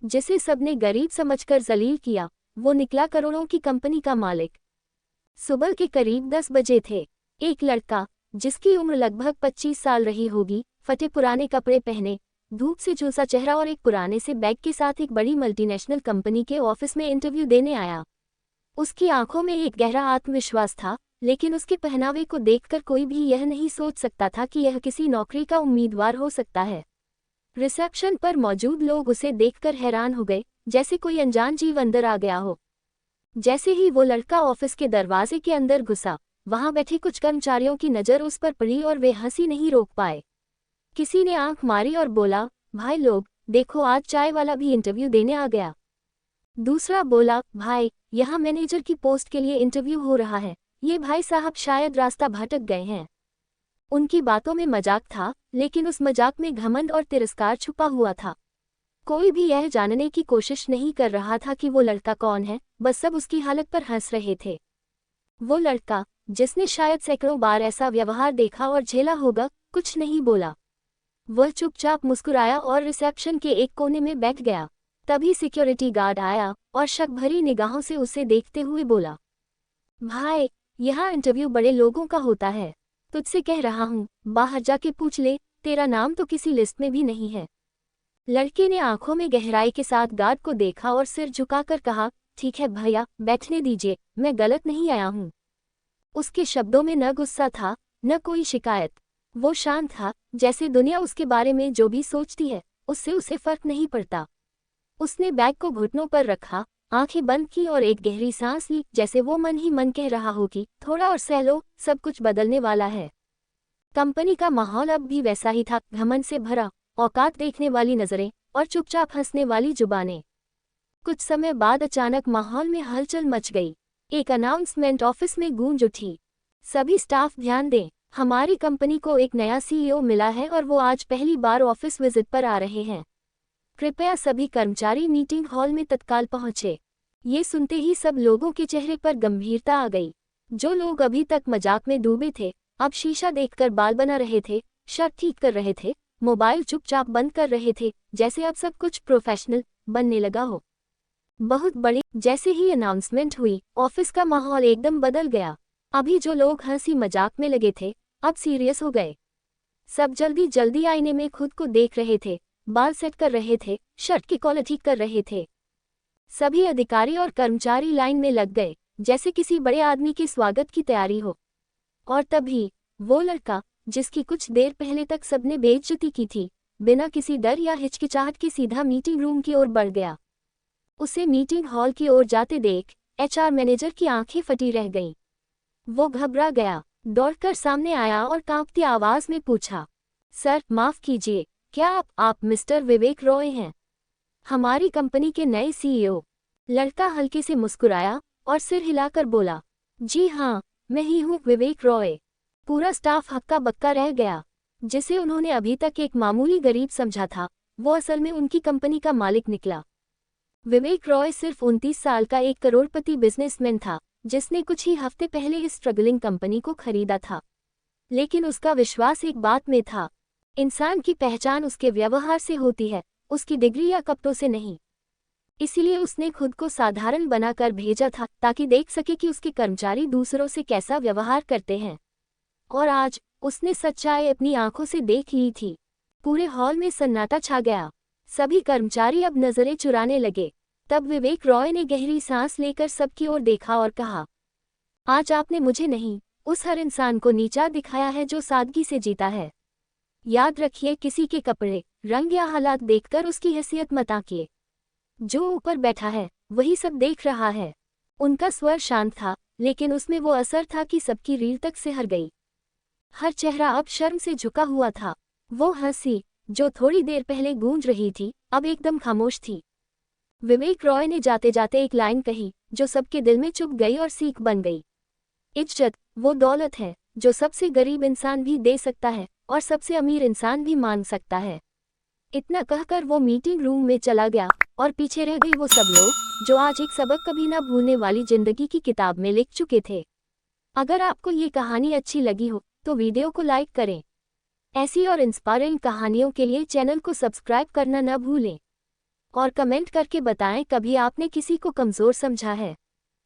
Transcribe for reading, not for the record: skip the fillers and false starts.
जिसे सबने गरीब समझकर जलील किया, वो निकला करोड़ों की कंपनी का मालिक। सुबह के करीब 10 बजे थे। एक लड़का, जिसकी उम्र लगभग 25 साल रही होगी, फटे पुराने कपड़े पहने, धूप से झुलसा चेहरा और एक पुराने से बैग के साथ एक बड़ी मल्टीनेशनल कंपनी के ऑफिस में इंटरव्यू देने आया। उसकी आंखों में एक गहरा आत्मविश्वास था, लेकिन उसके पहनावे को देखकर कोई भी यह नहीं सोच सकता था कि यह किसी नौकरी का उम्मीदवार हो सकता है। रिसेप्शन पर मौजूद लोग उसे देखकर हैरान हो गए, जैसे कोई अनजान जीव अंदर आ गया हो। जैसे ही वो लड़का ऑफिस के दरवाजे के अंदर घुसा, वहां बैठे कुछ कर्मचारियों की नज़र उस पर पड़ी और वे हंसी नहीं रोक पाए। किसी ने आंख मारी और बोला, भाई लोग, देखो आज चाय वाला भी इंटरव्यू देने आ गया। दूसरा बोला, भाई, यहाँ मैनेजर की पोस्ट के लिए इंटरव्यू हो रहा है, ये भाई साहब शायद रास्ता भटक गए हैं। उनकी बातों में मजाक था, लेकिन उस मजाक में घमंड और तिरस्कार छुपा हुआ था। कोई भी यह जानने की कोशिश नहीं कर रहा था कि वो लड़का कौन है, बस सब उसकी हालत पर हंस रहे थे। वो लड़का, जिसने शायद सैकड़ों बार ऐसा व्यवहार देखा और झेला होगा, कुछ नहीं बोला। वह चुपचाप मुस्कुराया और रिसेप्शन के एक कोने में बैठ गया। तभी सिक्योरिटी गार्ड आया और शक भरी निगाहों से उसे देखते हुए बोला, भाई, यहाँ इंटरव्यू बड़े लोगों का होता है, तुझसे कह रहा हूँ, बाहर जाके पूछ ले, तेरा नाम तो किसी लिस्ट में भी नहीं है। लड़के ने आंखों में गहराई के साथ गार्ड को देखा और सिर झुकाकर कहा, ठीक है भैया, बैठने दीजिए, मैं गलत नहीं आया हूँ। उसके शब्दों में न गुस्सा था, न कोई शिकायत। वो शांत था, जैसे दुनिया उसके बारे में जो भी सोचती है, उससे उसे फर्क नहीं पड़ता। उसने बैग को घुटनों पर रखा, आंखें बंद की और एक गहरी सांस ली, जैसे वो मन ही मन कह रहा हो कि थोड़ा और सह लो, सब कुछ बदलने वाला है। कंपनी का माहौल अब भी वैसा ही था, घमंड से भरा, औकात देखने वाली नजरें और चुपचाप हंसने वाली जुबानें। कुछ समय बाद अचानक माहौल में हलचल मच गई। एक अनाउंसमेंट ऑफिस में गूंज उठी, सभी स्टाफ ध्यान दें, हमारी कंपनी को एक नया सीईओ मिला है और वो आज पहली बार ऑफिस विजिट पर आ रहे हैं। कृपया सभी कर्मचारी मीटिंग हॉल में तत्काल पहुंचे। ये सुनते ही सब लोगों के चेहरे पर गंभीरता आ गई। जो लोग अभी तक मजाक में डूबे थे, अब शीशा देखकर बाल बना रहे थे, शर्ट ठीक कर रहे थे, मोबाइल चुपचाप बंद कर रहे थे, जैसे अब सब कुछ प्रोफेशनल बनने लगा हो। बहुत बड़ी। जैसे ही अनाउंसमेंट हुई, ऑफिस का माहौल एकदम बदल गया। अभी जो लोग हंसी मजाक में लगे थे, अब सीरियस हो गए। सब जल्दी जल्दी आईने में खुद को देख रहे थे, बाल सेट कर रहे थे, शर्ट की कॉलर ठीक कर रहे थे। सभी अधिकारी और कर्मचारी लाइन में लग गए, जैसे किसी बड़े आदमी के स्वागत की तैयारी हो। और तभी वो लड़का, जिसकी कुछ देर पहले तक सबने बेइज्जती की थी, बिना किसी डर या हिचकिचाहट के सीधा मीटिंग रूम की ओर बढ़ गया। उसे मीटिंग हॉल की ओर जाते देख एचआर मैनेजर की आंखें फटी रह गईं। वो घबरा गया, दौड़कर सामने आया और कांपती आवाज में पूछा, सर माफ कीजिए, क्या आप मिस्टर विवेक रॉय हैं, हमारी कंपनी के नए सीईओ? लड़का हल्के से मुस्कुराया और सिर हिलाकर बोला, जी हाँ, मैं ही हूँ विवेक रॉय। पूरा स्टाफ हक्का बक्का रह गया। जिसे उन्होंने अभी तक एक मामूली गरीब समझा था, वो असल में उनकी कंपनी का मालिक निकला। विवेक रॉय सिर्फ 29 साल का एक करोड़पति बिजनेसमैन था, जिसने कुछ ही हफ्ते पहले इस स्ट्रगलिंग कंपनी को खरीदा था। लेकिन उसका विश्वास एक बात में था, इंसान की पहचान उसके व्यवहार से होती है, उसकी डिग्री या कपड़ों से नहीं। इसीलिए उसने खुद को साधारण बनाकर भेजा था, ताकि देख सके कि उसके कर्मचारी दूसरों से कैसा व्यवहार करते हैं। और आज उसने सच्चाई अपनी आंखों से देख ली थी। पूरे हॉल में सन्नाटा छा गया। सभी कर्मचारी अब नजरें चुराने लगे। तब विवेक रॉय ने गहरी सांस लेकर सबकी ओर देखा और कहा, आज आपने मुझे नहीं, उस हर इंसान को नीचा दिखाया है जो सादगी से जीता है। याद रखिए, किसी के कपड़े, रंग या हालात देखकर उसकी हैसियत मत आंकिए। जो ऊपर बैठा है, वही सब देख रहा है। उनका स्वर शांत था, लेकिन उसमें वो असर था कि सबकी रीढ़ तक सिहर गई। हर चेहरा अब शर्म से झुका हुआ था। वो हंसी, जो थोड़ी देर पहले गूंज रही थी, अब एकदम खामोश थी। विवेक रॉय ने जाते जाते एक लाइन कही, जो सबके दिल में चुभ गई और सीख बन गई। इज्जत वो दौलत है जो सबसे गरीब इंसान भी दे सकता है और सबसे अमीर इंसान भी मांग सकता है। इतना कहकर वो मीटिंग रूम में चला गया और पीछे रह गई वो सब लोग, जो आज एक सबक कभी ना भूलने वाली जिंदगी की किताब में लिख चुके थे। अगर आपको ये कहानी अच्छी लगी हो, तो वीडियो को लाइक करें। ऐसी और इंस्पायरिंग कहानियों के लिए चैनल को सब्सक्राइब करना न भूलें। और कमेंट करके बताएं कभी आपने किसी को कमज़ोर समझा है।